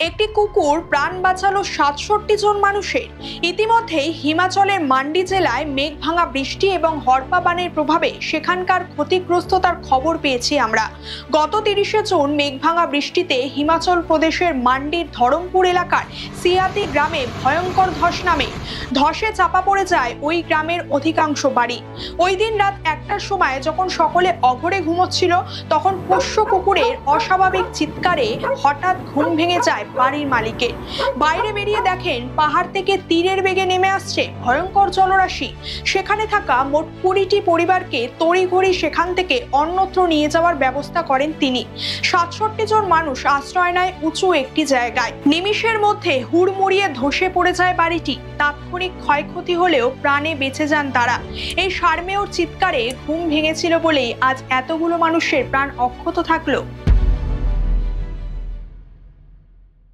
একটি কুকুর প্রাণ বাঁচালো ৬৭ জন মানুষের। ইতিমধ্যেই হিমাচলের মান্ডি জেলায় মেঘ ভাঙা বৃষ্টি এবং হড়পা বানের প্রভাবে সেখানকার ক্ষতিগ্রস্ততার খবর পেয়েছি আমরা। গত ৩০শে জুন মেঘ ভাঙা বৃষ্টিতে হিমাচল প্রদেশের মান্ডির ধরমপুর এলাকার সিয়াতি গ্রামে ভয়ঙ্কর ধস নামে। ধসে চাপা পড়ে যায় ওই গ্রামের অধিকাংশ বাড়ি। ওই দিন রাত ১টার সময় যখন সকলে অঘরে ঘুমোচ্ছিল, তখন পোষ্য কুকুরের অস্বাভাবিক চিৎকারে হঠাৎ ঘুম ভেঙে যায় বাড়ির মালিকের। বাইরে বেরিয়ে দেখেন পাহাড় থেকে তীরের বেগে নেমে আসছে ভয়ঙ্কর জলরাশি। সেখানে থাকা মোট ২০টি পরিবারকে তড়িঘড়ি সেখান থেকে অন্যত্র নিয়ে যাওয়ার ব্যবস্থা করেন তিনি। ৬৭ জন মানুষ আশ্রয় নেয় উঁচু একটি জায়গায়। নিমিষের মধ্যে হুড়মুড়িয়ে ধসে পড়ে যায় বাড়িটি। তাৎক্ষণিক ক্ষয়ক্ষতি হলেও প্রাণে বেঁচে যান তারা। এই সারমেয়র চিৎকারে ঘুম ভেঙেছিল বলেই আজ এতগুলো মানুষের প্রাণ অক্ষত থাকলো।